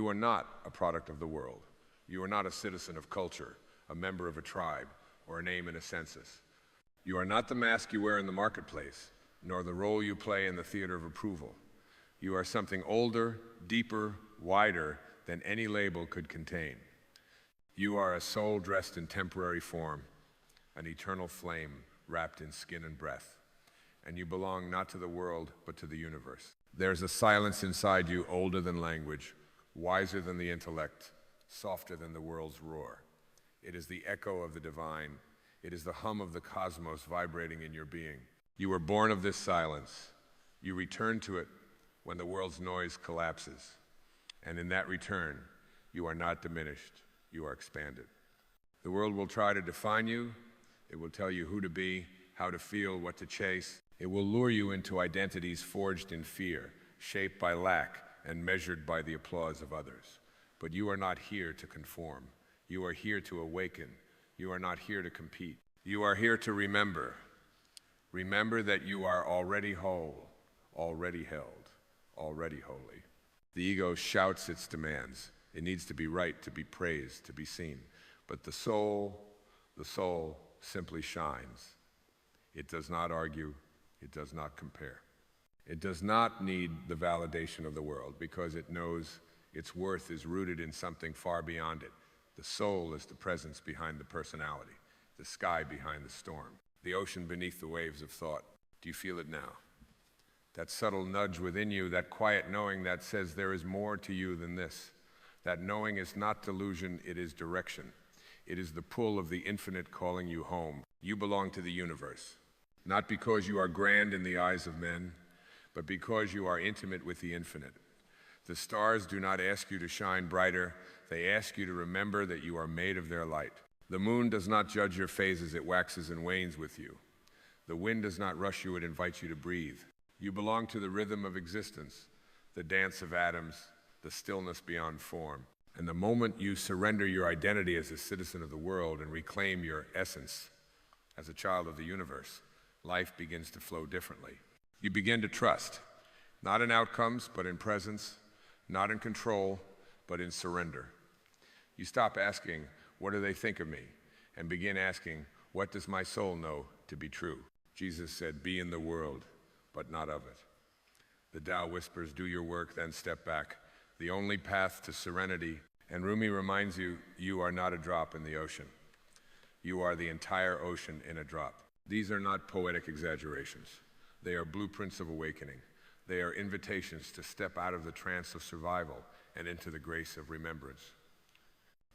You are not a product of the world. You are not a citizen of culture, a member of a tribe, or a name in a census. You are not the mask you wear in the marketplace, nor the role you play in the theater of approval. You are something older, deeper, wider than any label could contain. You are a soul dressed in temporary form, an eternal flame wrapped in skin and breath. And you belong not to the world, but to the universe. There's a silence inside you older than language, wiser than the intellect, softer than the world's roar. It is the echo of the divine. It is the hum of the cosmos vibrating in your being. You were born of this silence. You return to it when the world's noise collapses. And in that return, you are not diminished. You are expanded. The world will try to define you. It will tell you who to be, how to feel, what to chase. It will lure you into identities forged in fear, shaped by lack, and measured by the applause of others. But you are not here to conform. You are here to awaken. You are not here to compete. You are here to remember. Remember that you are already whole, already held, already holy. The ego shouts its demands. It needs to be right, to be praised, to be seen. But the soul simply shines. It does not argue. It does not compare. It does not need the validation of the world because it knows its worth is rooted in something far beyond it. The soul is the presence behind the personality, the sky behind the storm, the ocean beneath the waves of thought. Do you feel it now? That subtle nudge within you, that quiet knowing that says there is more to you than this. That knowing is not delusion, it is direction. It is the pull of the infinite calling you home. You belong to the universe, not because you are grand in the eyes of men, but because you are intimate with the infinite. The stars do not ask you to shine brighter. They ask you to remember that you are made of their light. The moon does not judge your phases. It waxes and wanes with you. The wind does not rush you. It invites you to breathe. You belong to the rhythm of existence, the dance of atoms, the stillness beyond form. And the moment you surrender your identity as a citizen of the world and reclaim your essence as a child of the universe, life begins to flow differently. You begin to trust, not in outcomes, but in presence, not in control, but in surrender. You stop asking, what do they think of me? And begin asking, what does my soul know to be true? Jesus said, be in the world, but not of it. The Tao whispers, do your work, then step back. The only path to serenity. And Rumi reminds you, you are not a drop in the ocean. You are the entire ocean in a drop. These are not poetic exaggerations. They are blueprints of awakening. They are invitations to step out of the trance of survival and into the grace of remembrance.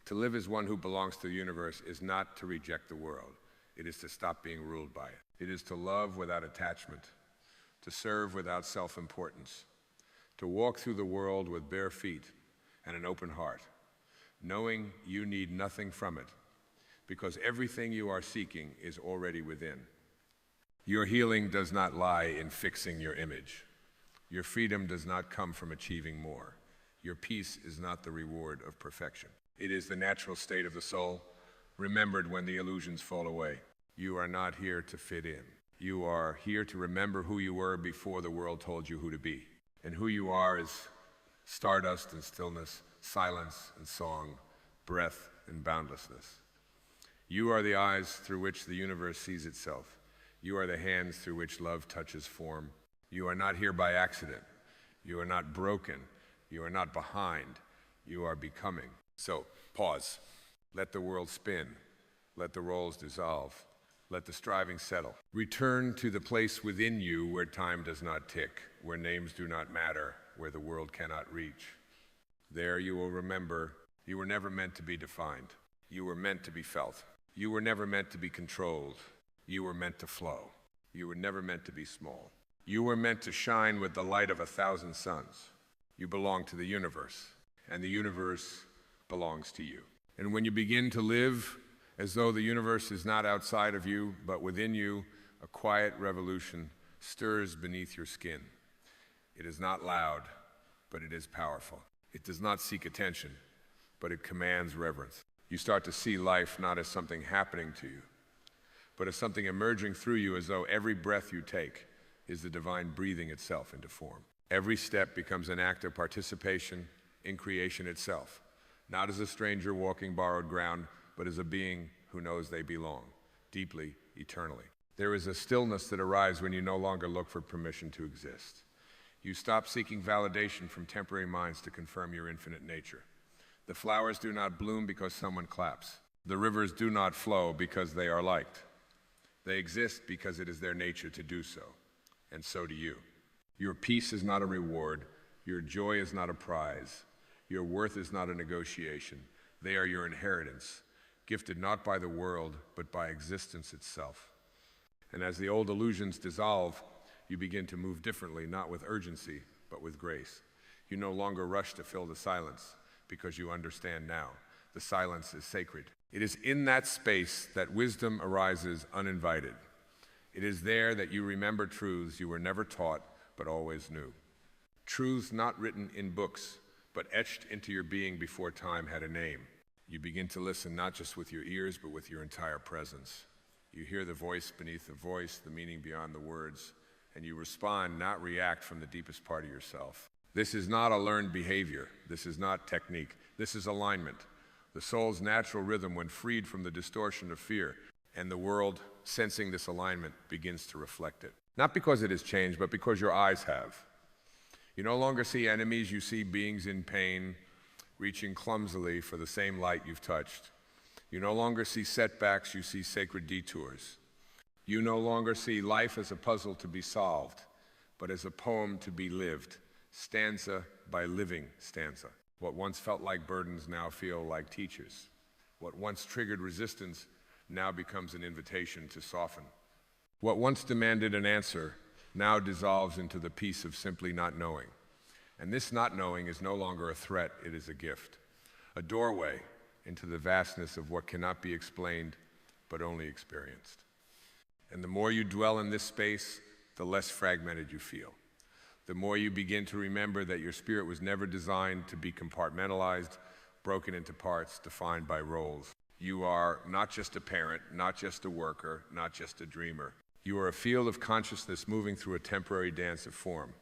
To live as one who belongs to the universe is not to reject the world. It is to stop being ruled by it. It is to love without attachment, to serve without self-importance, to walk through the world with bare feet and an open heart, knowing you need nothing from it, because everything you are seeking is already within. Your healing does not lie in fixing your image. Your freedom does not come from achieving more. Your peace is not the reward of perfection. It is the natural state of the soul, remembered when the illusions fall away. You are not here to fit in. You are here to remember who you were before the world told you who to be. And who you are is stardust and stillness, silence and song, breath and boundlessness. You are the eyes through which the universe sees itself. You are the hands through which love touches form. You are not here by accident. You are not broken. You are not behind. You are becoming. So, pause. Let the world spin. Let the roles dissolve. Let the striving settle. Return to the place within you where time does not tick, where names do not matter, where the world cannot reach. There you will remember you were never meant to be defined. You were meant to be felt. You were never meant to be controlled. You were meant to flow. You were never meant to be small. You were meant to shine with the light of 1,000 suns. You belong to the universe, and the universe belongs to you. And when you begin to live as though the universe is not outside of you, but within you, a quiet revolution stirs beneath your skin. It is not loud, but it is powerful. It does not seek attention, but it commands reverence. You start to see life not as something happening to you, but as something emerging through you, as though every breath you take is the divine breathing itself into form. Every step becomes an act of participation, in creation itself, not as a stranger walking borrowed ground, but as a being who knows they belong, deeply, eternally. There is a stillness that arrives when you no longer look for permission to exist. You stop seeking validation from temporary minds to confirm your infinite nature. The flowers do not bloom because someone claps. The rivers do not flow because they are liked. They exist because it is their nature to do so, and so do you. Your peace is not a reward. Your joy is not a prize. Your worth is not a negotiation. They are your inheritance, gifted not by the world, but by existence itself. And as the old illusions dissolve, you begin to move differently, not with urgency, but with grace. You no longer rush to fill the silence, because you understand now. The silence is sacred. It is in that space that wisdom arises uninvited. It is there that you remember truths you were never taught, but always knew. Truths not written in books, but etched into your being before time had a name. You begin to listen not just with your ears, but with your entire presence. You hear the voice beneath the voice, the meaning beyond the words, and you respond, not react from the deepest part of yourself. This is not a learned behavior. This is not technique. This is alignment. The soul's natural rhythm when freed from the distortion of fear, and the world, sensing this alignment, begins to reflect it. Not because it has changed, but because your eyes have. You no longer see enemies, you see beings in pain, reaching clumsily for the same light you've touched. You no longer see setbacks, you see sacred detours. You no longer see life as a puzzle to be solved, but as a poem to be lived, stanza by living stanza. What once felt like burdens now feel like teachers. What once triggered resistance now becomes an invitation to soften. What once demanded an answer now dissolves into the peace of simply not knowing. And this not knowing is no longer a threat, it is a gift. A doorway into the vastness of what cannot be explained, but only experienced. And the more you dwell in this space, the less fragmented you feel. The more you begin to remember that your spirit was never designed to be compartmentalized, broken into parts, defined by roles. You are not just a parent, not just a worker, not just a dreamer. You are a field of consciousness moving through a temporary dance of form.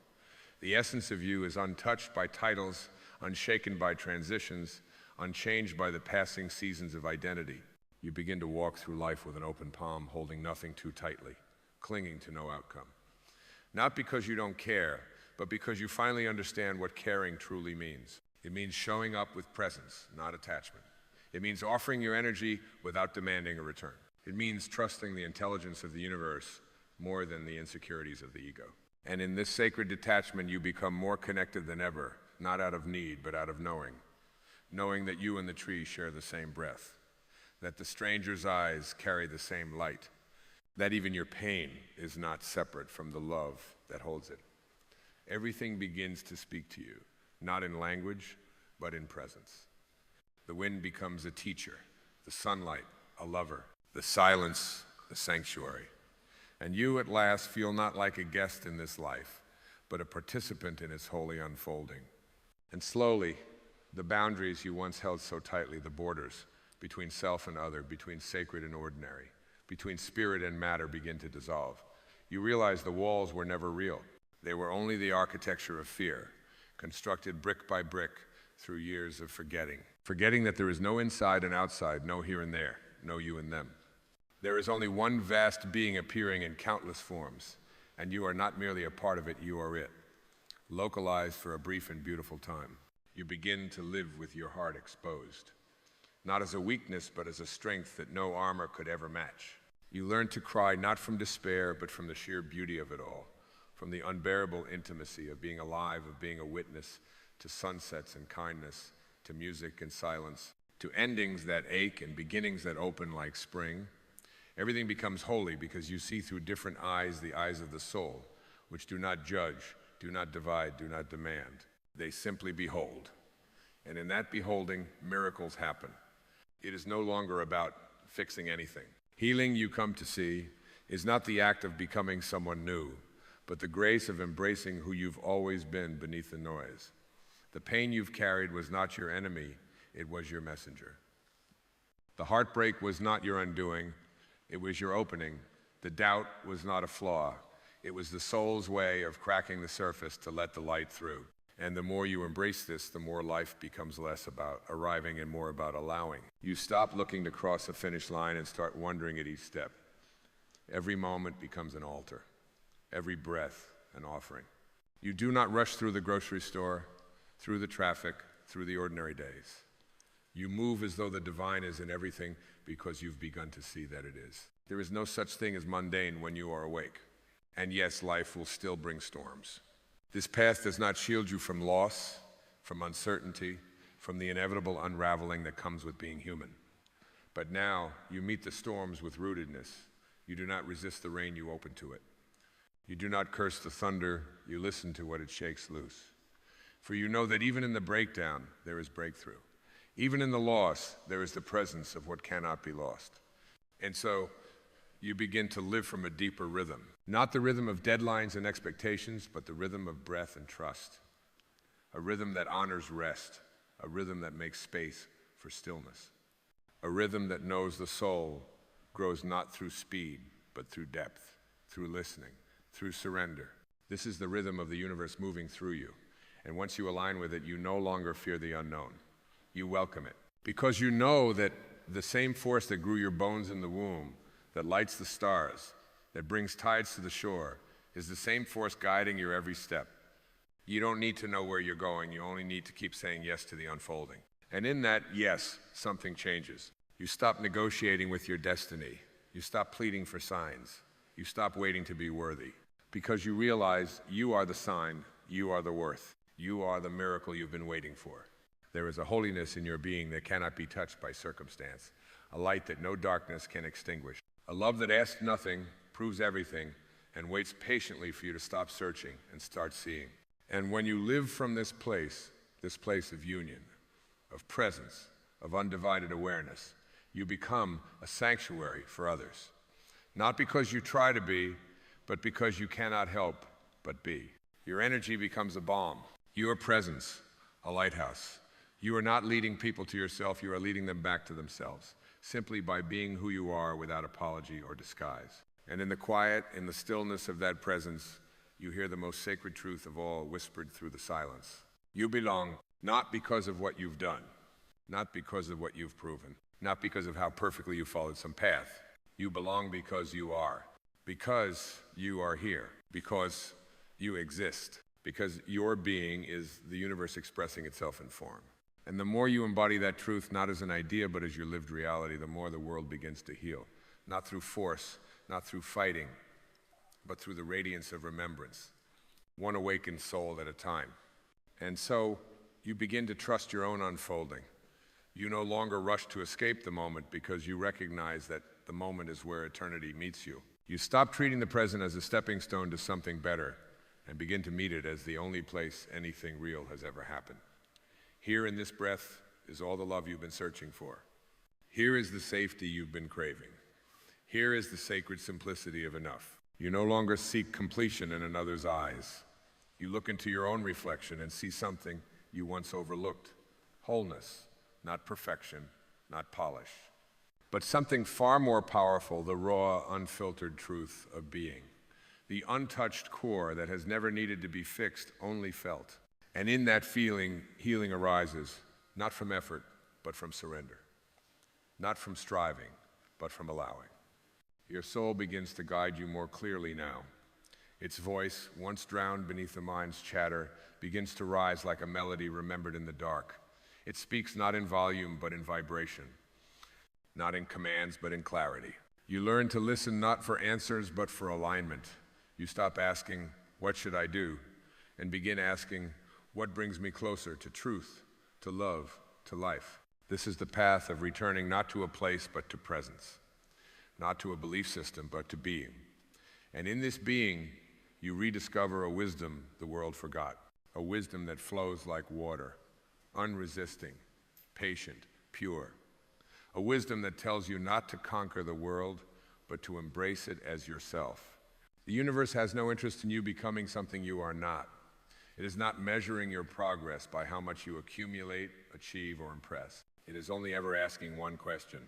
The essence of you is untouched by titles, unshaken by transitions, unchanged by the passing seasons of identity. You begin to walk through life with an open palm, holding nothing too tightly, clinging to no outcome. Not because you don't care, but because you finally understand what caring truly means. It means showing up with presence, not attachment. It means offering your energy without demanding a return. It means trusting the intelligence of the universe more than the insecurities of the ego. And in this sacred detachment, you become more connected than ever, not out of need, but out of knowing. Knowing that you and the tree share the same breath, that the stranger's eyes carry the same light, that even your pain is not separate from the love that holds it. Everything begins to speak to you, not in language, but in presence. The wind becomes a teacher, the sunlight, a lover, the silence, a sanctuary. And you at last feel not like a guest in this life, but a participant in its holy unfolding. And slowly, the boundaries you once held so tightly, the borders between self and other, between sacred and ordinary, between spirit and matter begin to dissolve. You realize the walls were never real. They were only the architecture of fear, constructed brick by brick through years of forgetting. Forgetting that there is no inside and outside, no here and there, no you and them. There is only one vast being appearing in countless forms, and you are not merely a part of it, you are it. Localized for a brief and beautiful time. You begin to live with your heart exposed. Not as a weakness, but as a strength that no armor could ever match. You learn to cry not from despair, but from the sheer beauty of it all, from the unbearable intimacy of being alive, of being a witness to sunsets and kindness, to music and silence, to endings that ache and beginnings that open like spring. Everything becomes holy because you see through different eyes, the eyes of the soul, which do not judge, do not divide, do not demand. They simply behold. And in that beholding, miracles happen. It is no longer about fixing anything. Healing, you come to see, is not the act of becoming someone new, but the grace of embracing who you've always been beneath the noise. The pain you've carried was not your enemy, it was your messenger. The heartbreak was not your undoing, it was your opening. The doubt was not a flaw, it was the soul's way of cracking the surface to let the light through. And the more you embrace this, the more life becomes less about arriving and more about allowing. You stop looking to cross a finish line and start wondering at each step. Every moment becomes an altar. Every breath an offering. You do not rush through the grocery store, through the traffic, through the ordinary days. You move as though the divine is in everything because you've begun to see that it is. There is no such thing as mundane when you are awake. And yes, life will still bring storms. This path does not shield you from loss, from uncertainty, from the inevitable unraveling that comes with being human. But now you meet the storms with rootedness. You do not resist the rain, you open to it. You do not curse the thunder, you listen to what it shakes loose. For you know that even in the breakdown, there is breakthrough. Even in the loss, there is the presence of what cannot be lost. And so you begin to live from a deeper rhythm. Not the rhythm of deadlines and expectations, but the rhythm of breath and trust. A rhythm that honors rest. A rhythm that makes space for stillness. A rhythm that knows the soul grows not through speed, but through depth, through listening, through surrender. This is the rhythm of the universe moving through you. And once you align with it, you no longer fear the unknown. You welcome it. Because you know that the same force that grew your bones in the womb, that lights the stars, that brings tides to the shore, is the same force guiding your every step. You don't need to know where you're going, you only need to keep saying yes to the unfolding. And in that yes, something changes. You stop negotiating with your destiny. You stop pleading for signs. You stop waiting to be worthy. Because you realize you are the sign, you are the worth. You are the miracle you've been waiting for. There is a holiness in your being that cannot be touched by circumstance, a light that no darkness can extinguish, a love that asks nothing, proves everything, and waits patiently for you to stop searching and start seeing. And when you live from this place of union, of presence, of undivided awareness, you become a sanctuary for others. Not because you try to be, but because you cannot help but be. Your energy becomes a balm. Your presence, a lighthouse. You are not leading people to yourself, you are leading them back to themselves, simply by being who you are without apology or disguise. And in the quiet, in the stillness of that presence, you hear the most sacred truth of all whispered through the silence. You belong not because of what you've done, not because of what you've proven, not because of how perfectly you followed some path. You belong because you are here, because you exist, because your being is the universe expressing itself in form. And the more you embody that truth, not as an idea, but as your lived reality, the more the world begins to heal. Not through force, not through fighting, but through the radiance of remembrance, one awakened soul at a time. And so you begin to trust your own unfolding. You no longer rush to escape the moment because you recognize that the moment is where eternity meets you. You stop treating the present as a stepping stone to something better and begin to meet it as the only place anything real has ever happened. Here in this breath is all the love you've been searching for. Here is the safety you've been craving. Here is the sacred simplicity of enough. You no longer seek completion in another's eyes. You look into your own reflection and see something you once overlooked. Wholeness, not perfection, not polish, but something far more powerful, the raw, unfiltered truth of being. The untouched core that has never needed to be fixed, only felt. And in that feeling, healing arises, not from effort, but from surrender. Not from striving, but from allowing. Your soul begins to guide you more clearly now. Its voice, once drowned beneath the mind's chatter, begins to rise like a melody remembered in the dark. It speaks not in volume, but in vibration. Not in commands, but in clarity. You learn to listen not for answers, but for alignment. You stop asking, what should I do? And begin asking, what brings me closer to truth, to love, to life? This is the path of returning not to a place, but to presence. Not to a belief system, but to being. And in this being, you rediscover a wisdom the world forgot. A wisdom that flows like water, unresisting, patient, pure. A wisdom that tells you not to conquer the world, but to embrace it as yourself. The universe has no interest in you becoming something you are not. It is not measuring your progress by how much you accumulate, achieve, or impress. It is only ever asking one question.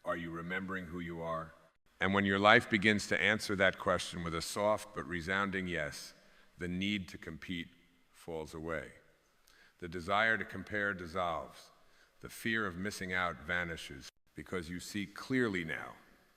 Are you remembering who you are? And when your life begins to answer that question with a soft but resounding yes, the need to compete falls away. The desire to compare dissolves. The fear of missing out vanishes because you see clearly now.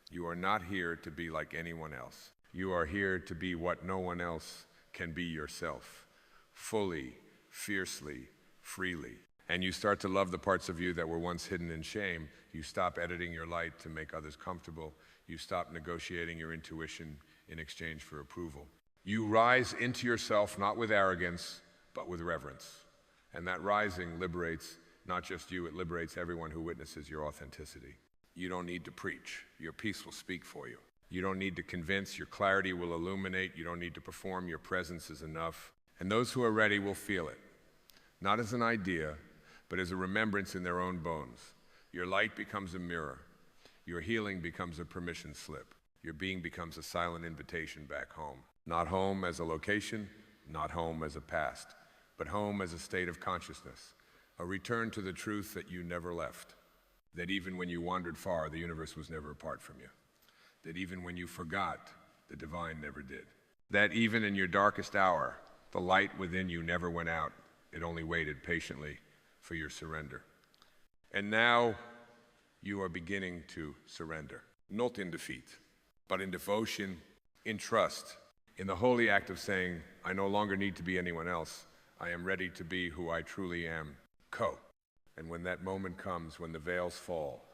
You are not here to be like anyone else. You are here to be what no one else can be yourself, fully, fiercely, freely. And you start to love the parts of you that were once hidden in shame. You stop editing your light to make others comfortable. You stop negotiating your intuition in exchange for approval. You rise into yourself not with arrogance, but with reverence. And that rising liberates not just you, it liberates everyone who witnesses your authenticity. You don't need to preach. Your peace will speak for you. You don't need to convince. Your clarity will illuminate. You don't need to perform. Your presence is enough. And those who are ready will feel it. Not as an idea, but as a remembrance in their own bones. Your light becomes a mirror. Your healing becomes a permission slip. Your being becomes a silent invitation back home. Not home as a location, not home as a past, but home as a state of consciousness. A return to the truth that you never left. That even when you wandered far, the universe was never apart from you. That even when you forgot, the divine never did. That even in your darkest hour, the light within you never went out. It only waited patiently for your surrender. And now you are beginning to surrender, not in defeat, but in devotion, in trust, in the holy act of saying, I no longer need to be anyone else. I am ready to be who I truly am, Co. And when that moment comes, when the veils fall,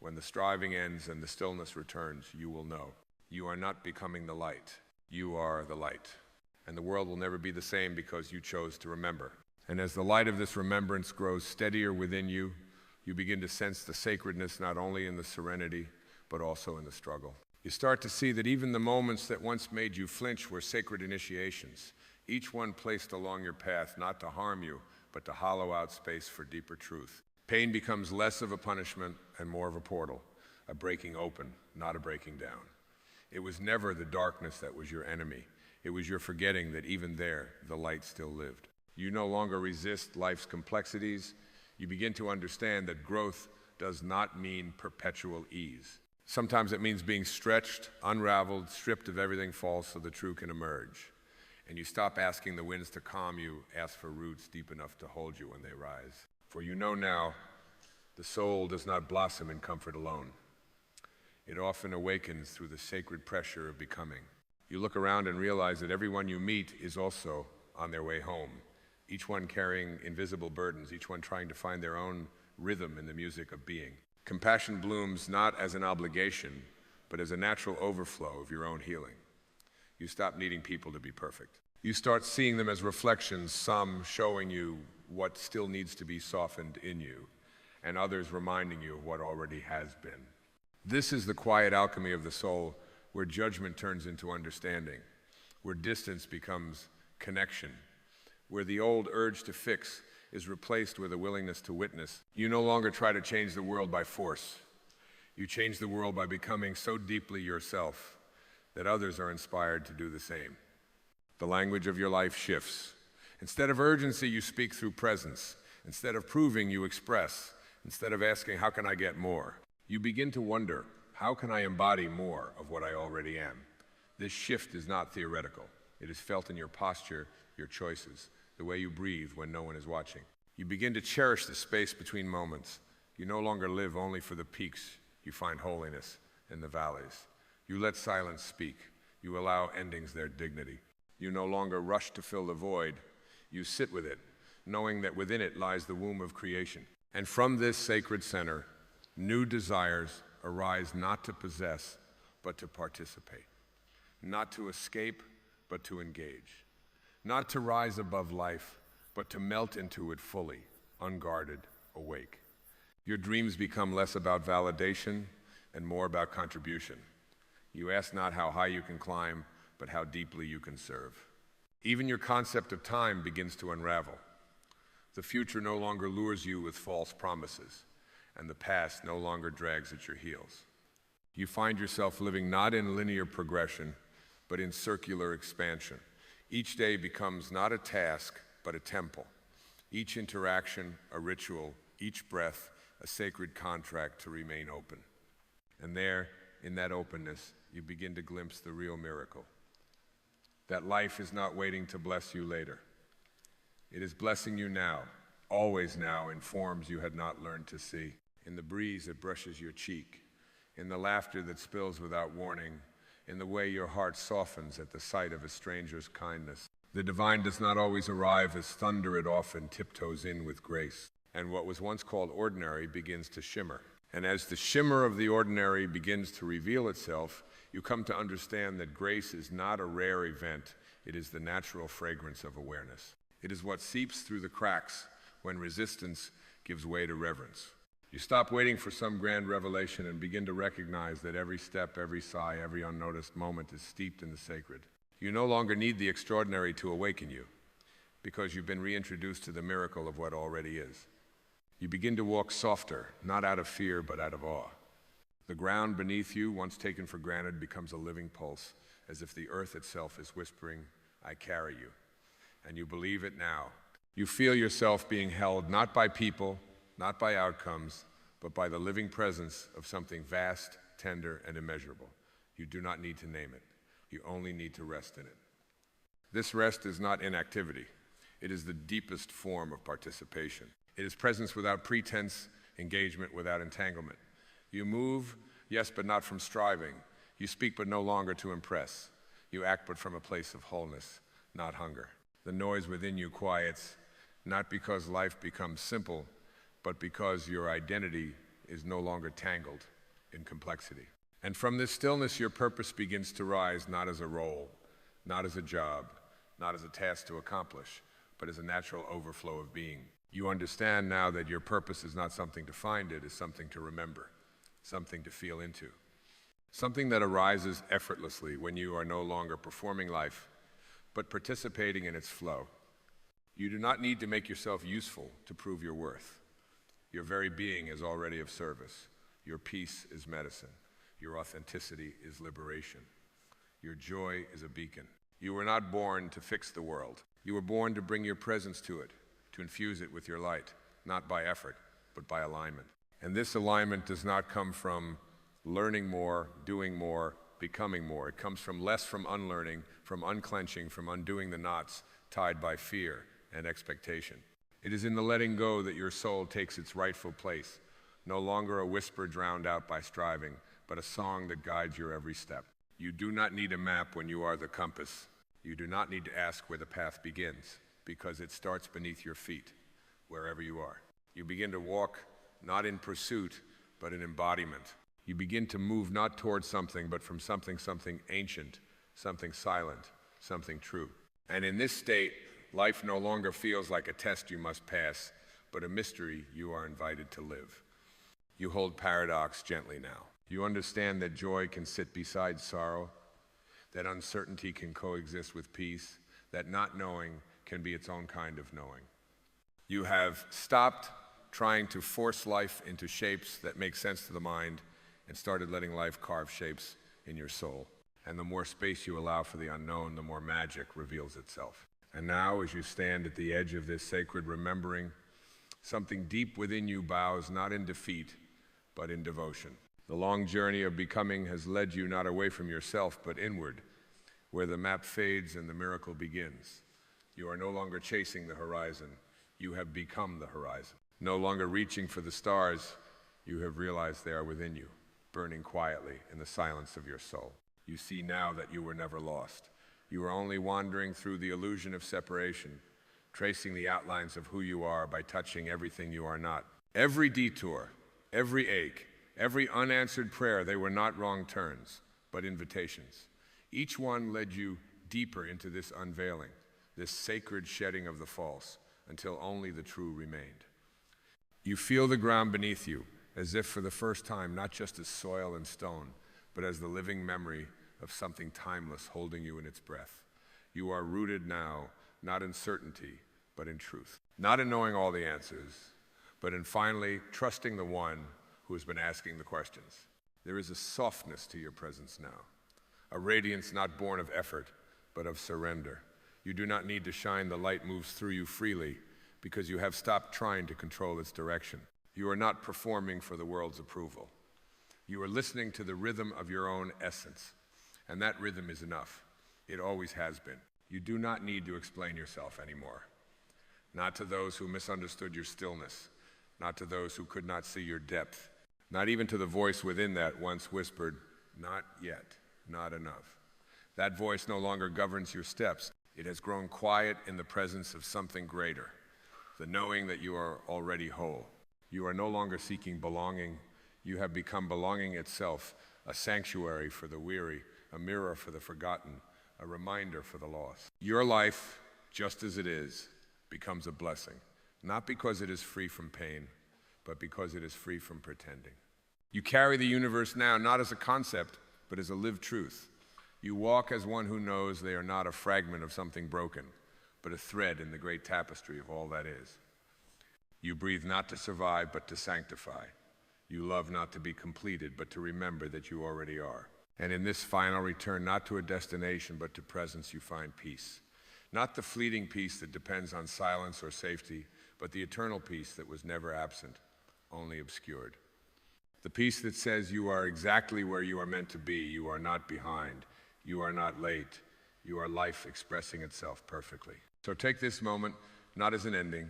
when the striving ends and the stillness returns, you will know. You are not becoming the light. You are the light. And the world will never be the same because you chose to remember. And as the light of this remembrance grows steadier within you, you begin to sense the sacredness not only in the serenity, but also in the struggle. You start to see that even the moments that once made you flinch were sacred initiations, each one placed along your path not to harm you, but to hollow out space for deeper truth. Pain becomes less of a punishment and more of a portal, a breaking open, not a breaking down. It was never the darkness that was your enemy. It was your forgetting that even there, the light still lived. You no longer resist life's complexities. You begin to understand that growth does not mean perpetual ease. Sometimes it means being stretched, unraveled, stripped of everything false so the true can emerge. And you stop asking the winds to calm you, ask for roots deep enough to hold you when they rise. For you know now, the soul does not blossom in comfort alone. It often awakens through the sacred pressure of becoming. You look around and realize that everyone you meet is also on their way home, each one carrying invisible burdens, each one trying to find their own rhythm in the music of being. Compassion blooms not as an obligation, but as a natural overflow of your own healing. You stop needing people to be perfect. You start seeing them as reflections, some showing you what still needs to be softened in you, and others reminding you of what already has been. This is the quiet alchemy of the soul, where judgment turns into understanding, where distance becomes connection, where the old urge to fix is replaced with a willingness to witness. You no longer try to change the world by force. You change the world by becoming so deeply yourself that others are inspired to do the same. The language of your life shifts. Instead of urgency, you speak through presence. Instead of proving, you express. Instead of asking, how can I get more? You begin to wonder, how can I embody more of what I already am? This shift is not theoretical. It is felt in your posture, your choices, the way you breathe when no one is watching. You begin to cherish the space between moments. You no longer live only for the peaks. You find holiness in the valleys. You let silence speak. You allow endings their dignity. You no longer rush to fill the void. You sit with it, knowing that within it lies the womb of creation. And from this sacred center, new desires arise not to possess, but to participate. Not to escape, but to engage. Not to rise above life, but to melt into it fully, unguarded, awake. Your dreams become less about validation and more about contribution. You ask not how high you can climb, but how deeply you can serve. Even your concept of time begins to unravel. The future no longer lures you with false promises, and the past no longer drags at your heels. You find yourself living not in linear progression, but in circular expansion. Each day becomes not a task, but a temple. Each interaction, a ritual, each breath, a sacred contract to remain open. And there, in that openness, you begin to glimpse the real miracle. That life is not waiting to bless you later. It is blessing you now, always now in forms you had not learned to see, in the breeze that brushes your cheek, in the laughter that spills without warning, in the way your heart softens at the sight of a stranger's kindness. The divine does not always arrive as thunder, it often tiptoes in with grace. And what was once called ordinary begins to shimmer. And as the shimmer of the ordinary begins to reveal itself, you come to understand that grace is not a rare event, it is the natural fragrance of awareness. It is what seeps through the cracks when resistance gives way to reverence. You stop waiting for some grand revelation and begin to recognize that every step, every sigh, every unnoticed moment is steeped in the sacred. You no longer need the extraordinary to awaken you, because you've been reintroduced to the miracle of what already is. You begin to walk softer, not out of fear, but out of awe. The ground beneath you, once taken for granted, becomes a living pulse, as if the earth itself is whispering, "I carry you." And you believe it now. You feel yourself being held not by people, not by outcomes, but by the living presence of something vast, tender, and immeasurable. You do not need to name it. You only need to rest in it. This rest is not inactivity. It is the deepest form of participation. It is presence without pretense, engagement without entanglement. You move, yes, but not from striving. You speak, but no longer to impress. You act, but from a place of wholeness, not hunger. The noise within you quiets, not because life becomes simple, but because your identity is no longer tangled in complexity. And from this stillness, your purpose begins to rise, not as a role, not as a job, not as a task to accomplish, but as a natural overflow of being. You understand now that your purpose is not something to find, it is something to remember, something to feel into, something that arises effortlessly when you are no longer performing life, but participating in its flow. You do not need to make yourself useful to prove your worth. Your very being is already of service. Your peace is medicine. Your authenticity is liberation. Your joy is a beacon. You were not born to fix the world. You were born to bring your presence to it, to infuse it with your light, not by effort, but by alignment. And this alignment does not come from learning more, doing more, becoming more. It comes from less, from unlearning, from unclenching, from undoing the knots tied by fear and expectation. It is in the letting go that your soul takes its rightful place, no longer a whisper drowned out by striving, but a song that guides your every step. You do not need a map when you are the compass. You do not need to ask where the path begins, because it starts beneath your feet, wherever you are. You begin to walk not in pursuit, but in embodiment. You begin to move not towards something, but from something ancient, something silent, something true. And in this state, life no longer feels like a test you must pass, but a mystery you are invited to live. You hold paradox gently now. You understand that joy can sit beside sorrow, that uncertainty can coexist with peace, that not knowing can be its own kind of knowing. You have stopped trying to force life into shapes that make sense to the mind and started letting life carve shapes in your soul. And the more space you allow for the unknown, the more magic reveals itself. And now, as you stand at the edge of this sacred remembering, something deep within you bows not in defeat, but in devotion. The long journey of becoming has led you not away from yourself, but inward, where the map fades and the miracle begins. You are no longer chasing the horizon. You have become the horizon. No longer reaching for the stars, you have realized they are within you, burning quietly in the silence of your soul. You see now that you were never lost. You were only wandering through the illusion of separation, tracing the outlines of who you are by touching everything you are not. Every detour, every ache, every unanswered prayer, they were not wrong turns, but invitations. Each one led you deeper into this unveiling, this sacred shedding of the false, until only the true remained. You feel the ground beneath you, as if for the first time, not just as soil and stone, but as the living memory of something timeless holding you in its breath. You are rooted now, not in certainty, but in truth. Not in knowing all the answers, but in finally trusting the one who has been asking the questions. There is a softness to your presence now, a radiance not born of effort, but of surrender. You do not need to shine, the light moves through you freely because you have stopped trying to control its direction. You are not performing for the world's approval. You are listening to the rhythm of your own essence, and that rhythm is enough. It always has been. You do not need to explain yourself anymore. not to those who misunderstood your stillness, not to those who could not see your depth, not even to the voice within that once whispered, "Not yet, not enough." That voice no longer governs your steps. It has grown quiet in the presence of something greater, the knowing that you are already whole. You are no longer seeking belonging. You have become belonging itself, a sanctuary for the weary, a mirror for the forgotten, a reminder for the lost. Your life, just as it is, becomes a blessing, not because it is free from pain, but because it is free from pretending. You carry the universe now not as a concept, but as a lived truth. You walk as one who knows they are not a fragment of something broken, but a thread in the great tapestry of all that is. You breathe not to survive, but to sanctify. You love not to be completed, but to remember that you already are. And in this final return, not to a destination, but to presence, you find peace. Not the fleeting peace that depends on silence or safety, but the eternal peace that was never absent, only obscured. The peace that says you are exactly where you are meant to be. You are not behind. You are not late. You are life expressing itself perfectly. So take this moment, not as an ending,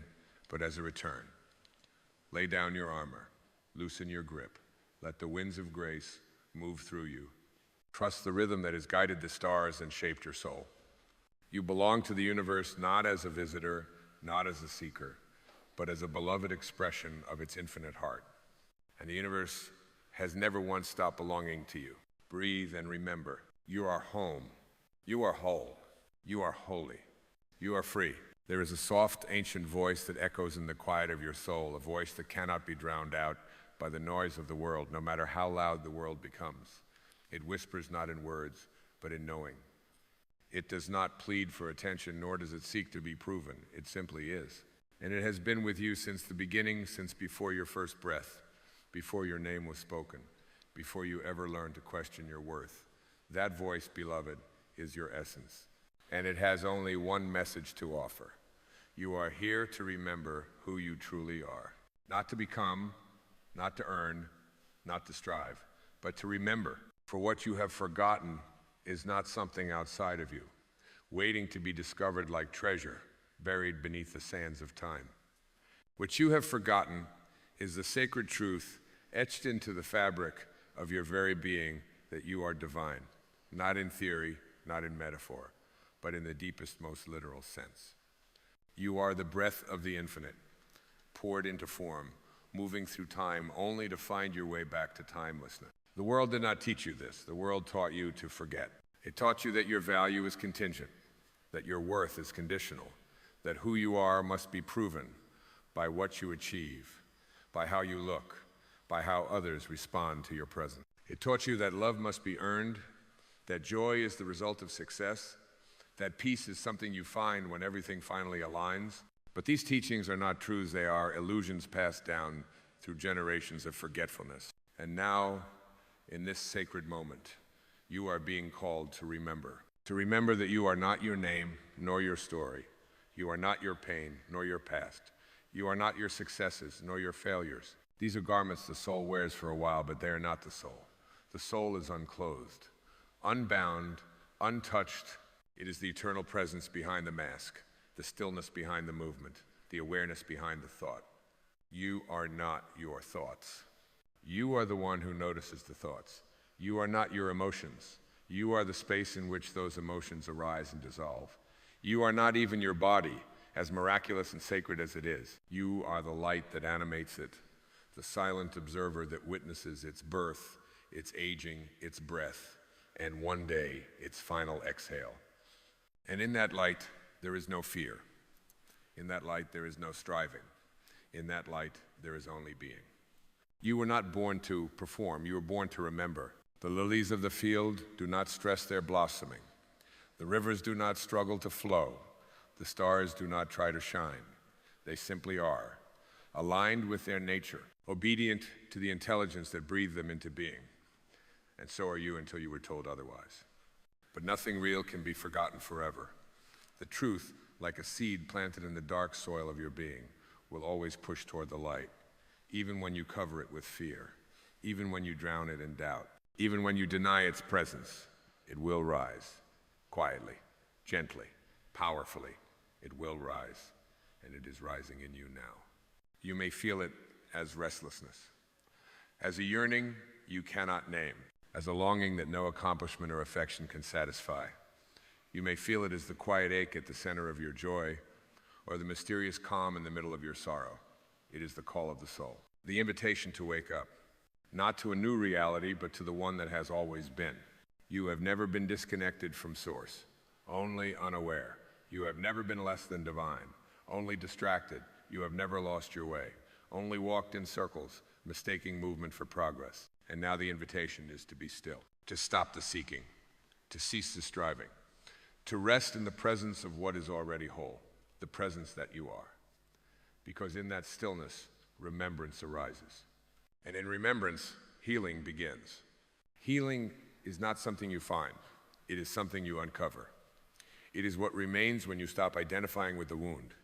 but as a return. Lay down your armor. Loosen your grip. Let the winds of grace move through you. Trust the rhythm that has guided the stars and shaped your soul. You belong to the universe not as a visitor, not as a seeker, but as a beloved expression of its infinite heart. And the universe has never once stopped belonging to you. Breathe and remember, you are home. You are whole. You are holy. You are free. There is a soft, ancient voice that echoes in the quiet of your soul, a voice that cannot be drowned out by the noise of the world, no matter how loud the world becomes. It whispers not in words, but in knowing. It does not plead for attention, nor does it seek to be proven. It simply is. And it has been with you since the beginning, since before your first breath, before your name was spoken, before you ever learned to question your worth. That voice, beloved, is your essence. And it has only one message to offer. You are here to remember who you truly are. Not to become, not to earn, not to strive, but to remember. For what you have forgotten is not something outside of you, waiting to be discovered like treasure buried beneath the sands of time. What you have forgotten is the sacred truth etched into the fabric of your very being that you are divine, not in theory, not in metaphor, but in the deepest, most literal sense. You are the breath of the infinite, poured into form, moving through time only to find your way back to timelessness. The world did not teach you this. The world taught you to forget. It taught you that your value is contingent, that your worth is conditional, that who you are must be proven by what you achieve, by how you look, by how others respond to your presence. It taught you that love must be earned, that joy is the result of success, that peace is something you find when everything finally aligns. But these teachings are not truths, they are illusions passed down through generations of forgetfulness. And now, in this sacred moment, you are being called to remember that you are not your name nor your story. You are not your pain nor your past. You are not your successes nor your failures. These are garments the soul wears for a while, but they are not the soul. The soul is unclothed, unbound, untouched. It is the eternal presence behind the mask, the stillness behind the movement, the awareness behind the thought. You are not your thoughts. You are the one who notices the thoughts. You are not your emotions. You are the space in which those emotions arise and dissolve. You are not even your body, as miraculous and sacred as it is. You are the light that animates it, the silent observer that witnesses its birth, its aging, its breath, and one day, its final exhale. And in that light, there is no fear. In that light, there is no striving. In that light, there is only being. You were not born to perform, you were born to remember. The lilies of the field do not stress their blossoming. The rivers do not struggle to flow. The stars do not try to shine. They simply are, aligned with their nature, obedient to the intelligence that breathed them into being. And so are you until you were told otherwise. But nothing real can be forgotten forever. The truth, like a seed planted in the dark soil of your being, will always push toward the light, even when you cover it with fear, even when you drown it in doubt, even when you deny its presence. It will rise, quietly, gently, powerfully. It will rise. and it is rising in you now. You may feel it as restlessness, as a yearning you cannot name, as a longing that no accomplishment or affection can satisfy. You may feel it as the quiet ache at the center of your joy, or the mysterious calm in the middle of your sorrow. It is the call of the soul, the invitation to wake up, not to a new reality, but to the one that has always been. You have never been disconnected from Source, only unaware. You have never been less than divine, only distracted. You have never lost your way, only walked in circles, mistaking movement for progress. And now the invitation is to be still, to stop the seeking, to cease the striving, to rest in the presence of what is already whole, the presence that you are. Because in that stillness, remembrance arises. And in remembrance, healing begins. Healing is not something you find. It is something you uncover. It is what remains when you stop identifying with the wound.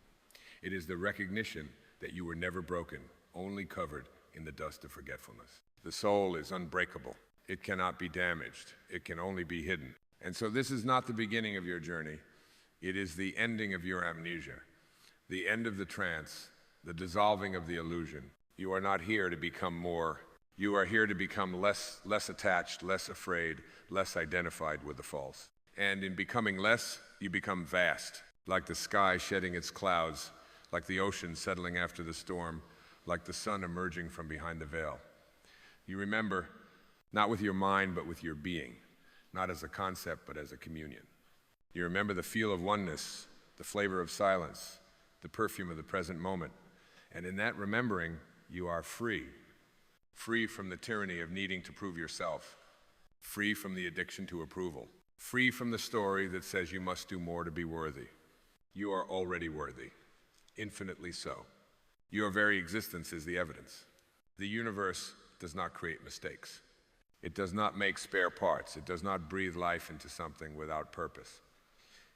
It is the recognition that you were never broken, only covered in the dust of forgetfulness. The soul is unbreakable. It cannot be damaged. It can only be hidden. And so this is not the beginning of your journey. It is the ending of your amnesia, the end of the trance, the dissolving of the illusion. You are not here to become more. You are here to become less attached, less afraid, less identified with the false. And in becoming less, you become vast, like the sky shedding its clouds, like the ocean settling after the storm, like the sun emerging from behind the veil. You remember, not with your mind, but with your being, not as a concept, but as a communion. You remember the feel of oneness, the flavor of silence, the perfume of the present moment. And in that remembering, you are free. Free from the tyranny of needing to prove yourself. Free from the addiction to approval. Free from the story that says you must do more to be worthy. You are already worthy, infinitely so. Your very existence is the evidence. The universe does not create mistakes. It does not make spare parts. It does not breathe life into something without purpose.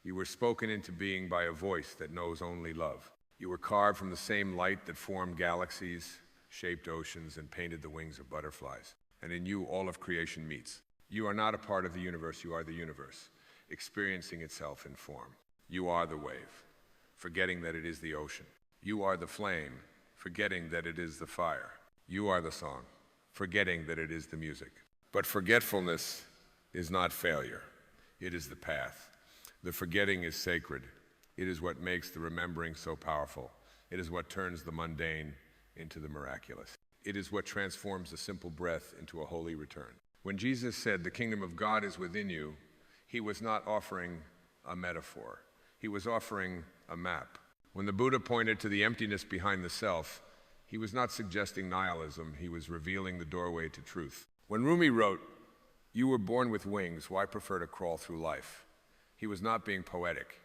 You were spoken into being by a voice that knows only love. You were carved from the same light that formed galaxies, shaped oceans, and painted the wings of butterflies. And in you, all of creation meets. You are not a part of the universe. You are the universe, experiencing itself in form. You are the wave, forgetting that it is the ocean. You are the flame, forgetting that it is the fire. You are the song, forgetting that it is the music. But forgetfulness is not failure. It is the path. The forgetting is sacred. It is what makes the remembering so powerful. It is what turns the mundane into the miraculous. It is what transforms a simple breath into a holy return. When Jesus said, "The kingdom of God is within you," he was not offering a metaphor. He was offering a map. When the Buddha pointed to the emptiness behind the self, he was not suggesting nihilism. He was revealing the doorway to truth. When Rumi wrote, "You were born with wings, why prefer to crawl through life?" he was not being poetic.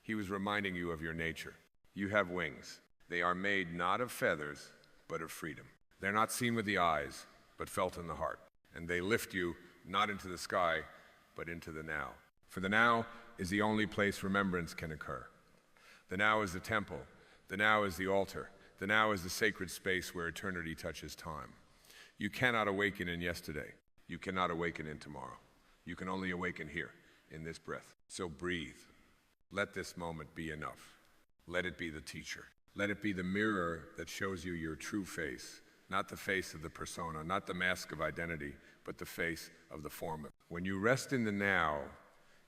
He was reminding you of your nature. You have wings. They are made not of feathers, but of freedom. They're not seen with the eyes, but felt in the heart. And they lift you not into the sky, but into the now. For the now is the only place remembrance can occur. The now is the temple. The now is the altar. The now is the sacred space where eternity touches time. You cannot awaken in yesterday. You cannot awaken in tomorrow. You can only awaken here, in this breath. So breathe. Let this moment be enough. Let it be the teacher. Let it be the mirror that shows you your true face, not the face of the persona, not the mask of identity, but the face of the form. When you rest in the now,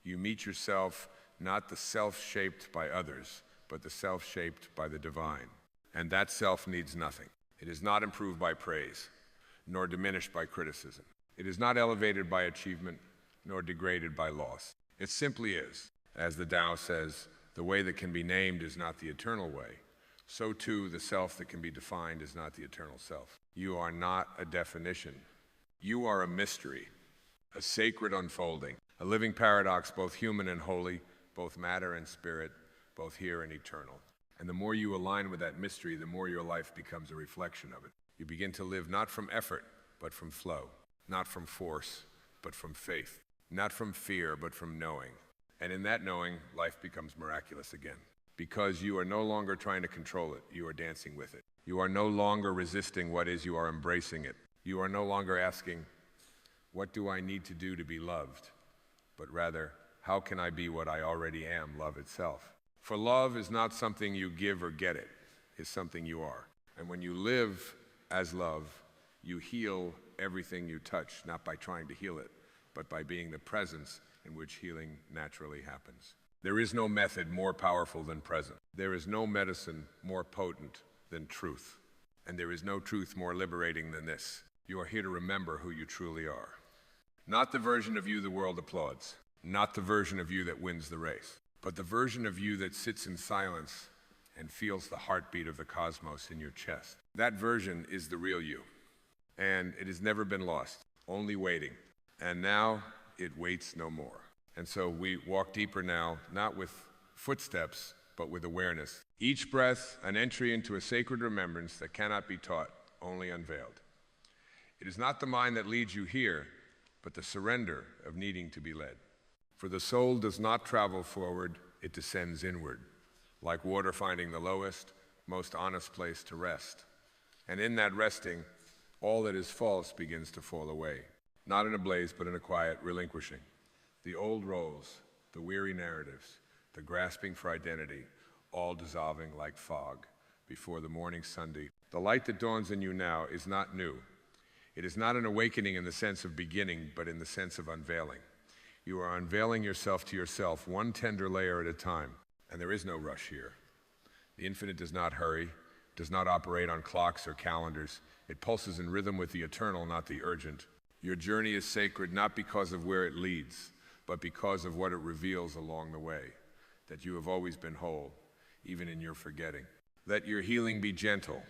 you meet yourself, not the self shaped by others, but the self shaped by the divine. And that self needs nothing. It is not improved by praise, nor diminished by criticism. It is not elevated by achievement, nor degraded by loss. It simply is. As the Tao says, the way that can be named is not the eternal way. So too, the self that can be defined is not the eternal self. You are not a definition. You are a mystery, a sacred unfolding, a living paradox, both human and holy, both matter and spirit, both here and eternal. And the more you align with that mystery, the more your life becomes a reflection of it. You begin to live not from effort, but from flow, not from force, but from faith, not from fear, but from knowing. And in that knowing, life becomes miraculous again. Because you are no longer trying to control it, you are dancing with it. You are no longer resisting what is, you are embracing it. You are no longer asking, what do I need to do to be loved? But rather, how can I be what I already am, love itself? For love is not something you give or get, it is something you are. And when you live as love, you heal everything you touch, not by trying to heal it, but by being the presence in which healing naturally happens. There is no method more powerful than presence. There is no medicine more potent than truth. And there is no truth more liberating than this. You are here to remember who you truly are. Not the version of you the world applauds, not the version of you that wins the race, but the version of you that sits in silence and feels the heartbeat of the cosmos in your chest. That version is the real you. And it has never been lost, only waiting. And now it waits no more. And so we walk deeper now, not with footsteps, but with awareness. Each breath, an entry into a sacred remembrance that cannot be taught, only unveiled. It is not the mind that leads you here, but the surrender of needing to be led. For the soul does not travel forward, it descends inward, like water finding the lowest, most honest place to rest. And in that resting, all that is false begins to fall away, not in a blaze, but in a quiet relinquishing. The old roles, the weary narratives, the grasping for identity, all dissolving like fog before the morning sunday. The light that dawns in you now is not new. It is not an awakening in the sense of beginning, but in the sense of unveiling. You are unveiling yourself to yourself, one tender layer at a time, and there is no rush here. The infinite does not hurry, does not operate on clocks or calendars. It pulses in rhythm with the eternal, not the urgent. Your journey is sacred not because of where it leads, but because of what it reveals along the way, that you have always been whole, even in your forgetting. Let your healing be gentle.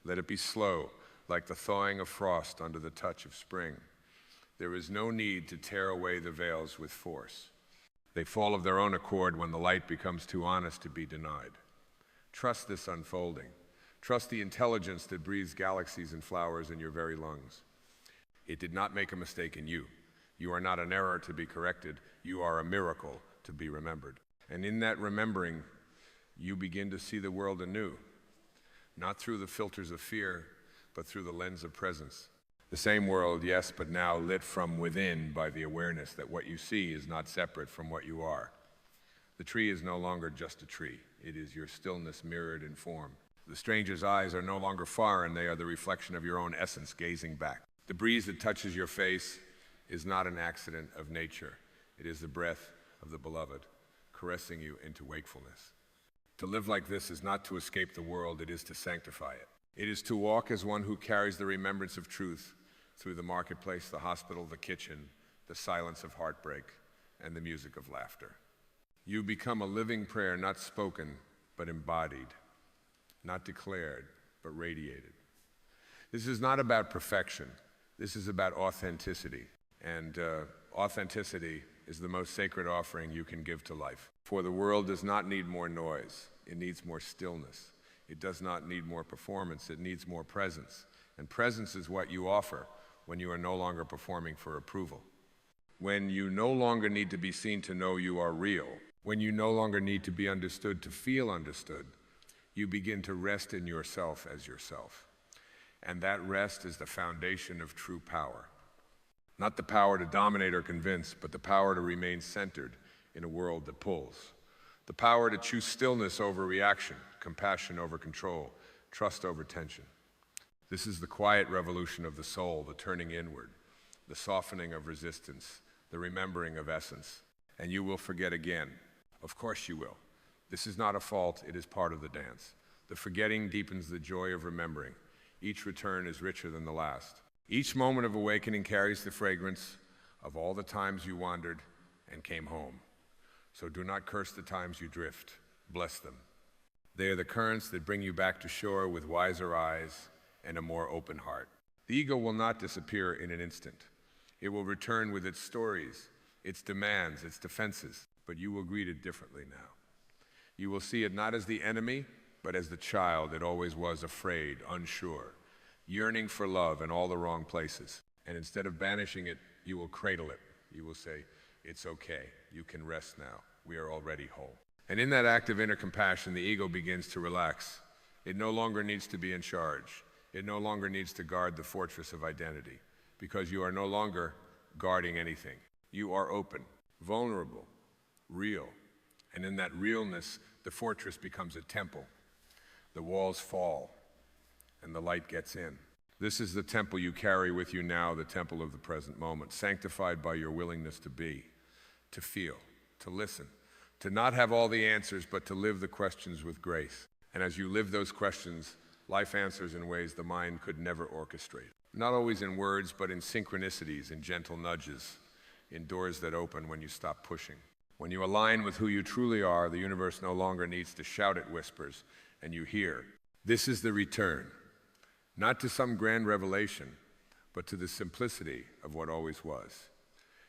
Let it be slow, like the thawing of frost under the touch of spring. There is no need to tear away the veils with force. They fall of their own accord when the light becomes too honest to be denied. Trust this unfolding. Trust the intelligence that breathes galaxies and flowers in your very lungs. It did not make a mistake in you. You are not an error to be corrected. You are a miracle to be remembered. And in that remembering, you begin to see the world anew, not through the filters of fear, but through the lens of presence. The same world, yes, but now lit from within by the awareness that what you see is not separate from what you are. The tree is no longer just a tree. It is your stillness mirrored in form. The stranger's eyes are no longer far, and they are the reflection of your own essence gazing back. The breeze that touches your face is not an accident of nature. It is the breath of the beloved, caressing you into wakefulness. To live like this is not to escape the world, it is to sanctify it. It is to walk as one who carries the remembrance of truth through the marketplace, the hospital, the kitchen, the silence of heartbreak, and the music of laughter. You become a living prayer, not spoken, but embodied, not declared, but radiated. This is not about perfection. This is about authenticity. And authenticity is the most sacred offering you can give to life. For the world does not need more noise. It needs more stillness. It does not need more performance. It needs more presence. And presence is what you offer when you are no longer performing for approval. When you no longer need to be seen to know you are real. When you no longer need to be understood to feel understood. You begin to rest in yourself as yourself. And that rest is the foundation of true power. Not the power to dominate or convince, but the power to remain centered in a world that pulls. The power to choose stillness over reaction, compassion over control, trust over tension. This is the quiet revolution of the soul, the turning inward, the softening of resistance, the remembering of essence. And you will forget again. Of course you will. This is not a fault, it is part of the dance. The forgetting deepens the joy of remembering. Each return is richer than the last. Each moment of awakening carries the fragrance of all the times you wandered and came home. So do not curse the times you drift. Bless them. They are the currents that bring you back to shore with wiser eyes and a more open heart. The ego will not disappear in an instant. It will return with its stories, its demands, its defenses, but you will greet it differently now. You will see it not as the enemy, but as the child it always was, afraid, unsure, yearning for love in all the wrong places. And instead of banishing it, you will cradle it. You will say, it's okay, you can rest now, we are already whole. And in that act of inner compassion, the ego begins to relax. It no longer needs to be in charge. It no longer needs to guard the fortress of identity, because you are no longer guarding anything. You are open, vulnerable, real. And in that realness, the fortress becomes a temple. The walls fall, and the light gets in. This is the temple you carry with you now, the temple of the present moment, sanctified by your willingness to be, to feel, to listen, to not have all the answers, but to live the questions with grace. And as you live those questions, life answers in ways the mind could never orchestrate. Not always in words, but in synchronicities, in gentle nudges, in doors that open when you stop pushing. When you align with who you truly are, the universe no longer needs to shout at whispers, and you hear. This is the return, not to some grand revelation, but to the simplicity of what always was.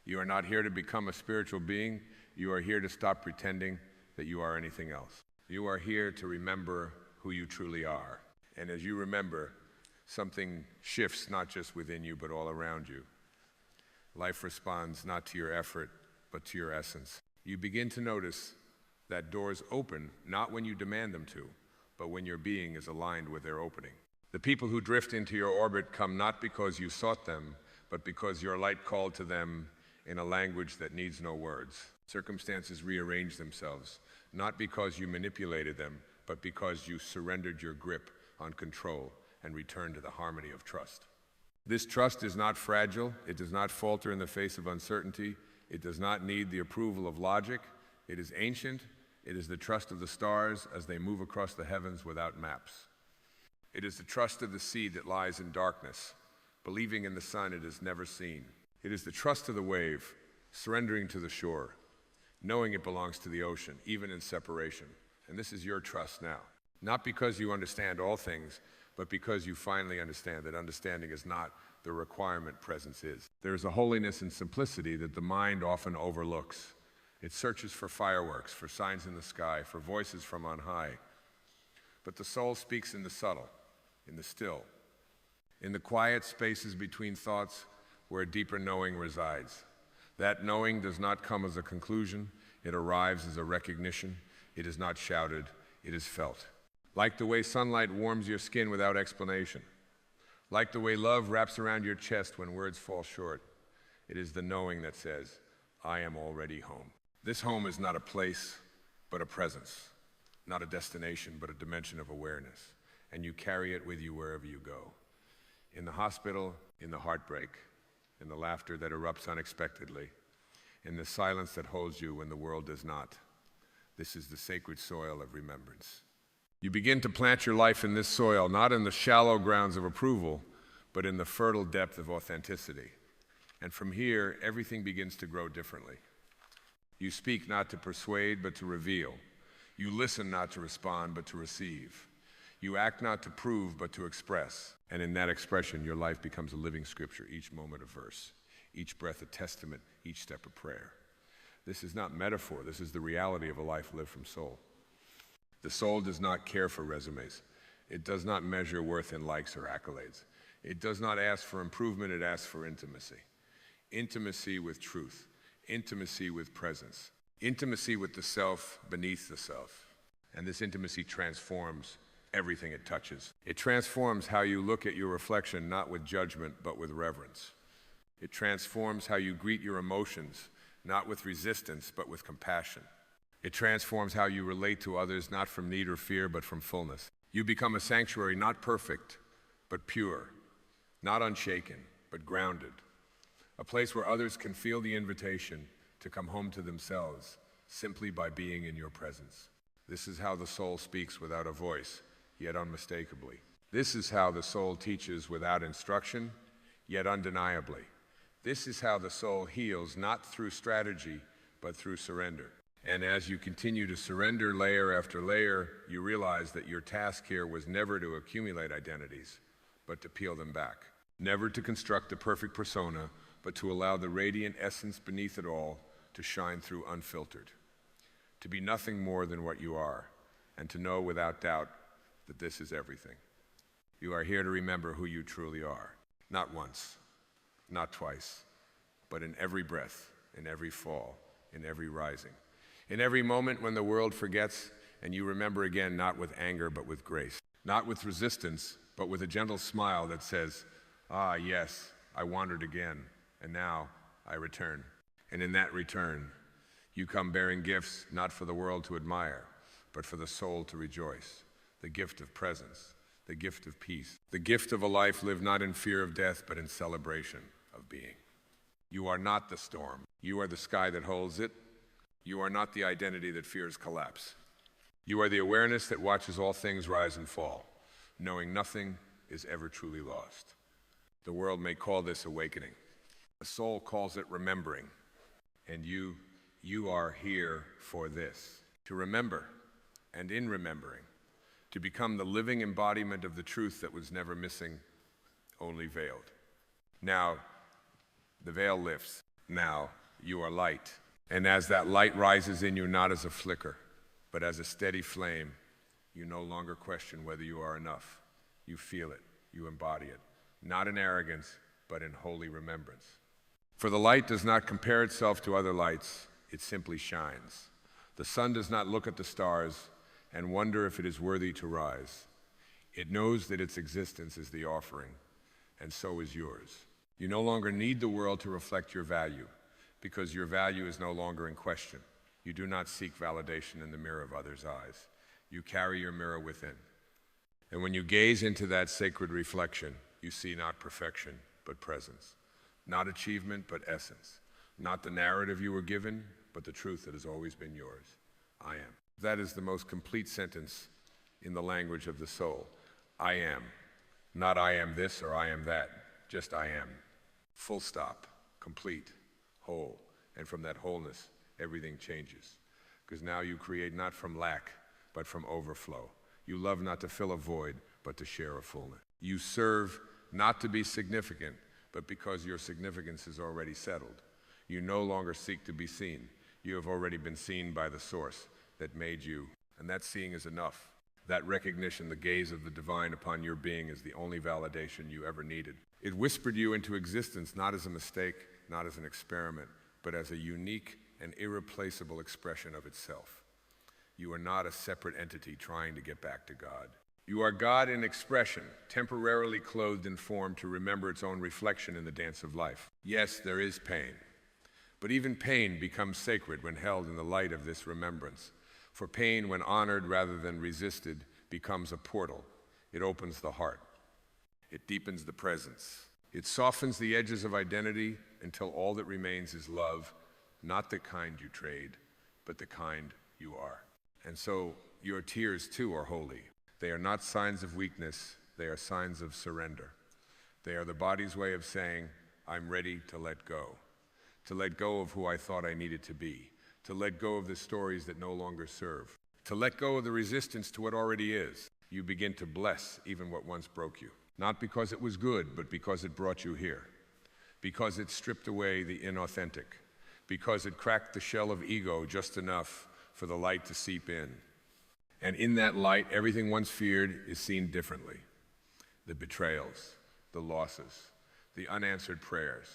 You are not here to become a spiritual being. You are here to stop pretending that you are anything else. You are here to remember who you truly are. And as you remember, something shifts not just within you, but all around you. Life responds not to your effort, but to your essence. You begin to notice that doors open not when you demand them to, but when your being is aligned with their opening. The people who drift into your orbit come not because you sought them, but because your light called to them in a language that needs no words. Circumstances rearrange themselves, not because you manipulated them, but because you surrendered your grip on control and returned to the harmony of trust. This trust is not fragile. It does not falter in the face of uncertainty. It does not need the approval of logic. It is ancient. It is the trust of the stars as they move across the heavens without maps. It is the trust of the sea that lies in darkness, believing in the sun it has never seen. It is the trust of the wave, surrendering to the shore, knowing it belongs to the ocean, even in separation. And this is your trust now. Not because you understand all things, but because you finally understand that understanding is not the requirement, presence is. There is a holiness and simplicity that the mind often overlooks. It searches for fireworks, for signs in the sky, for voices from on high. But the soul speaks in the subtle, in the still, in the quiet spaces between thoughts where a deeper knowing resides. That knowing does not come as a conclusion. It arrives as a recognition. It is not shouted. It is felt. Like the way sunlight warms your skin without explanation. Like the way love wraps around your chest when words fall short. It is the knowing that says, I am already home. This home is not a place, but a presence. Not a destination, but a dimension of awareness. And you carry it with you wherever you go. In the hospital, in the heartbreak, in the laughter that erupts unexpectedly, in the silence that holds you when the world does not. This is the sacred soil of remembrance. You begin to plant your life in this soil, not in the shallow grounds of approval, but in the fertile depth of authenticity. And from here, everything begins to grow differently. You speak not to persuade, but to reveal. You listen not to respond, but to receive. You act not to prove, but to express. And in that expression, your life becomes a living scripture, each moment a verse, each breath a testament, each step a prayer. This is not metaphor. This is the reality of a life lived from soul. The soul does not care for resumes. It does not measure worth in likes or accolades. It does not ask for improvement. It asks for intimacy. Intimacy with truth. Intimacy with presence. Intimacy with the self beneath the self. And this intimacy transforms everything it touches. It transforms how you look at your reflection, not with judgment, but with reverence. It transforms how you greet your emotions, not with resistance, but with compassion. It transforms how you relate to others, not from need or fear, but from fullness. You become a sanctuary, not perfect, but pure, not unshaken, but grounded. A place where others can feel the invitation to come home to themselves simply by being in your presence. This is how the soul speaks without a voice, yet unmistakably. This is how the soul teaches without instruction, yet undeniably. This is how the soul heals, not through strategy, but through surrender. And as you continue to surrender layer after layer, you realize that your task here was never to accumulate identities, but to peel them back. Never to construct the perfect persona, but to allow the radiant essence beneath it all to shine through unfiltered. To be nothing more than what you are, and to know without doubt that this is everything. You are here to remember who you truly are. Not once, not twice, but in every breath, in every fall, in every rising. In every moment when the world forgets and you remember again, not with anger, but with grace. Not with resistance, but with a gentle smile that says, ah, yes, I wandered again, and now I return. And in that return, you come bearing gifts not for the world to admire, but for the soul to rejoice, the gift of presence, the gift of peace, the gift of a life lived not in fear of death, but in celebration of being. You are not the storm. You are the sky that holds it. You are not the identity that fears collapse. You are the awareness that watches all things rise and fall, knowing nothing is ever truly lost. The world may call this awakening. The soul calls it remembering. And you are here for this, to remember, and in remembering, to become the living embodiment of the truth that was never missing, only veiled. Now, the veil lifts. Now, you are light. And as that light rises in you, not as a flicker, but as a steady flame, you no longer question whether you are enough. You feel it. You embody it. Not in arrogance, but in holy remembrance. For the light does not compare itself to other lights. It simply shines. The sun does not look at the stars and wonder if it is worthy to rise. It knows that its existence is the offering, and so is yours. You no longer need the world to reflect your value, because your value is no longer in question. You do not seek validation in the mirror of others' eyes. You carry your mirror within. And when you gaze into that sacred reflection, you see not perfection, but presence. Not achievement, but essence. Not the narrative you were given, but the truth that has always been yours. I am. That is the most complete sentence in the language of the soul. I am. Not I am this or I am that. Just I am. Full stop. Complete. Whole. And from that wholeness, everything changes. Because now you create not from lack, but from overflow. You love not to fill a void, but to share a fullness. You serve not to be significant, but because your significance is already settled. You no longer seek to be seen. You have already been seen by the source that made you, and that seeing is enough. That recognition, the gaze of the divine upon your being, is the only validation you ever needed. It whispered you into existence not as a mistake, not as an experiment, but as a unique and irreplaceable expression of itself. You are not a separate entity trying to get back to God. You are God in expression, temporarily clothed in form to remember its own reflection in the dance of life. Yes, there is pain, but even pain becomes sacred when held in the light of this remembrance. For pain, when honored rather than resisted, becomes a portal. It opens the heart. It deepens the presence. It softens the edges of identity until all that remains is love, not the kind you trade, but the kind you are. And so your tears too are holy. They are not signs of weakness, they are signs of surrender. They are the body's way of saying, I'm ready to let go of who I thought I needed to be, to let go of the stories that no longer serve, to let go of the resistance to what already is. You begin to bless even what once broke you, not because it was good, but because it brought you here, because it stripped away the inauthentic, because it cracked the shell of ego just enough for the light to seep in. And in that light, everything once feared is seen differently. The betrayals, the losses, the unanswered prayers.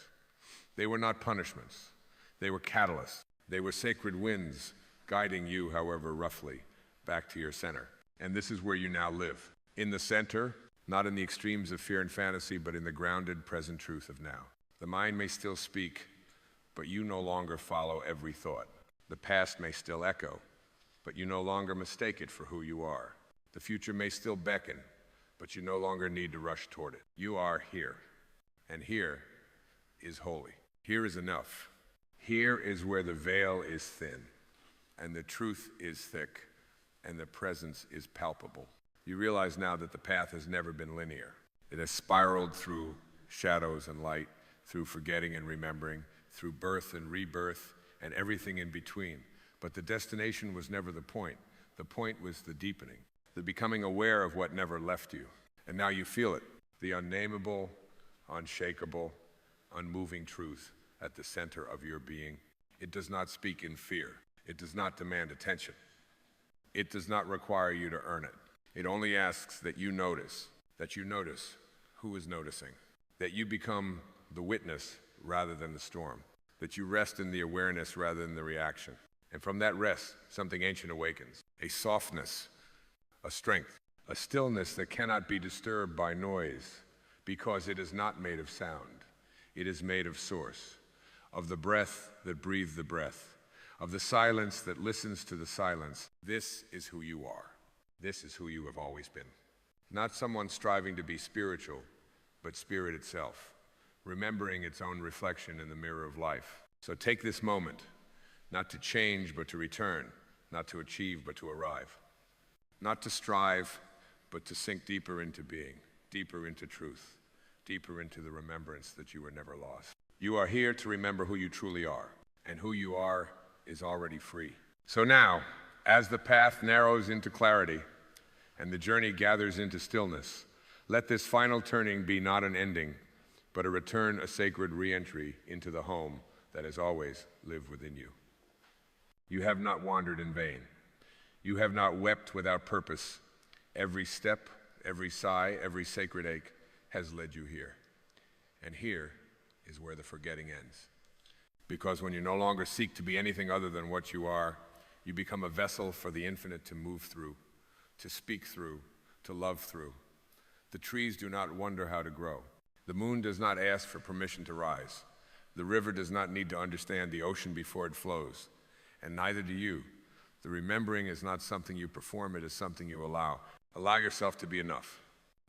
They were not punishments. They were catalysts. They were sacred winds guiding you, however roughly, back to your center. And this is where you now live. In the center, not in the extremes of fear and fantasy, but in the grounded present truth of now. The mind may still speak, but you no longer follow every thought. The past may still echo, but you no longer mistake it for who you are. The future may still beckon, but you no longer need to rush toward it. You are here, and here is holy. Here is enough. Here is where the veil is thin, and the truth is thick, and the presence is palpable. You realize now that the path has never been linear. It has spiraled through shadows and light, through forgetting and remembering, through birth and rebirth, and everything in between. But the destination was never the point. The point was the deepening, the becoming aware of what never left you. And now you feel it, the unnameable, unshakable, unmoving truth at the center of your being. It does not speak in fear. It does not demand attention. It does not require you to earn it. It only asks that you notice who is noticing, that you become the witness rather than the storm, that you rest in the awareness rather than the reaction. And from that rest, something ancient awakens, a softness, a strength, a stillness that cannot be disturbed by noise because it is not made of sound. It is made of source, of the breath that breathed the breath, of the silence that listens to the silence. This is who you are. This is who you have always been. Not someone striving to be spiritual, but spirit itself, remembering its own reflection in the mirror of life. So take this moment, not to change, but to return, not to achieve, but to arrive, not to strive, but to sink deeper into being, deeper into truth, deeper into the remembrance that you were never lost. You are here to remember who you truly are, and who you are is already free. So now, as the path narrows into clarity and the journey gathers into stillness, let this final turning be not an ending, but a return, a sacred re-entry into the home that has always lived within you. You have not wandered in vain. You have not wept without purpose. Every step, every sigh, every sacred ache has led you here. And here is where the forgetting ends. Because when you no longer seek to be anything other than what you are, you become a vessel for the infinite to move through, to speak through, to love through. The trees do not wonder how to grow. The moon does not ask for permission to rise. The river does not need to understand the ocean before it flows. And neither do you. The remembering is not something you perform, it is something you allow. Allow yourself to be enough.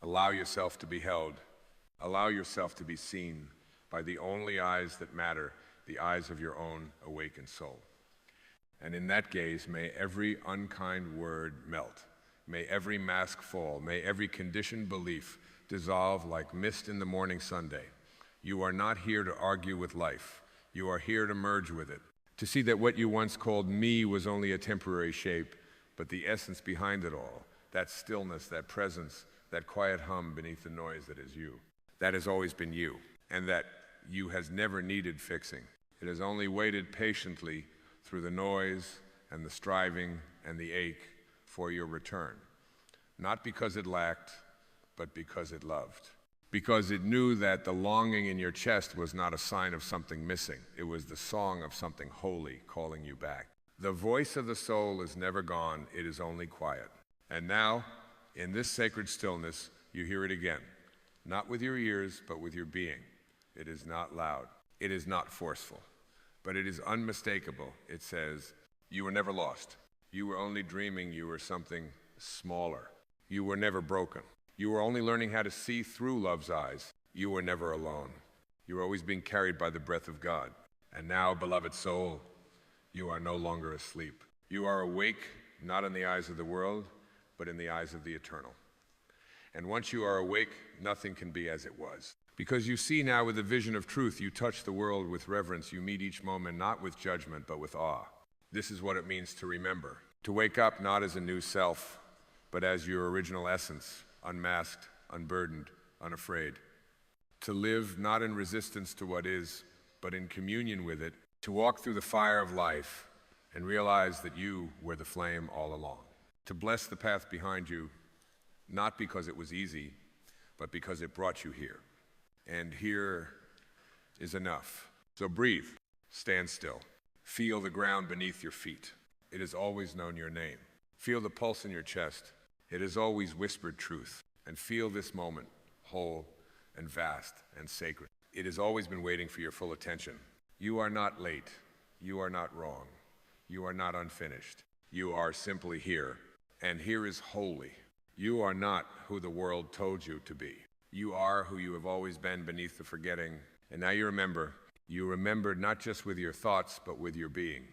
Allow yourself to be held. Allow yourself to be seen by the only eyes that matter, the eyes of your own awakened soul. And in that gaze, may every unkind word melt. May every mask fall. May every conditioned belief dissolve like mist in the morning sunday. You are not here to argue with life. You are here to merge with it, to see that what you once called me was only a temporary shape, but the essence behind it all, that stillness, that presence, that quiet hum beneath the noise that is you, that has always been you, and that you has never needed fixing. It has only waited patiently through the noise and the striving and the ache for your return. Not because it lacked, but because it loved. Because it knew that the longing in your chest was not a sign of something missing. It was the song of something holy calling you back. The voice of the soul is never gone, it is only quiet. And now, in this sacred stillness, you hear it again. Not with your ears, but with your being. It is not loud. It is not forceful. But it is unmistakable. It says, you were never lost. You were only dreaming you were something smaller. You were never broken. You were only learning how to see through love's eyes. You were never alone. You were always being carried by the breath of God. And now, beloved soul, you are no longer asleep. You are awake, not in the eyes of the world, but in the eyes of the eternal. And once you are awake, nothing can be as it was. Because you see now with the vision of truth, you touch the world with reverence. You meet each moment not with judgment, but with awe. This is what it means to remember. To wake up not as a new self, but as your original essence, unmasked, unburdened, unafraid. To live not in resistance to what is, but in communion with it. To walk through the fire of life and realize that you were the flame all along. To bless the path behind you, not because it was easy, but because it brought you here. And here is enough. So breathe, stand still. Feel the ground beneath your feet. It has always known your name. Feel the pulse in your chest. It has always whispered truth. And feel this moment, whole and vast and sacred. It has always been waiting for your full attention. You are not late. You are not wrong. You are not unfinished. You are simply here. And here is holy. You are not who the world told you to be. You are who you have always been beneath the forgetting. And now you remember. You remember not just with your thoughts, but with your being.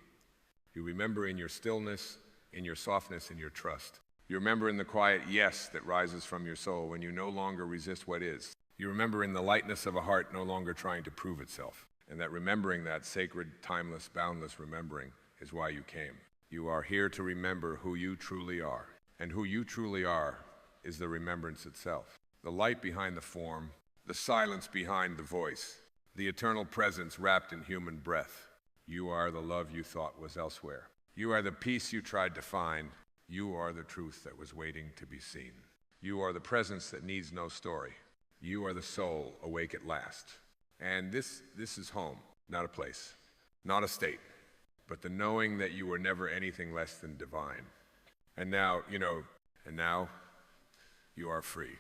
You remember in your stillness, in your softness, in your trust. You remember in the quiet yes that rises from your soul when you no longer resist what is. You remember in the lightness of a heart no longer trying to prove itself. And that remembering that sacred, timeless, boundless remembering is why you came. You are here to remember who you truly are. And who you truly are is the remembrance itself. The light behind the form, the silence behind the voice, the eternal presence wrapped in human breath. You are the love you thought was elsewhere. You are the peace you tried to find. You are the truth that was waiting to be seen. You are the presence that needs no story. You are the soul awake at last. And this is home, not a place, not a state, but the knowing that you were never anything less than divine. And now, you are free.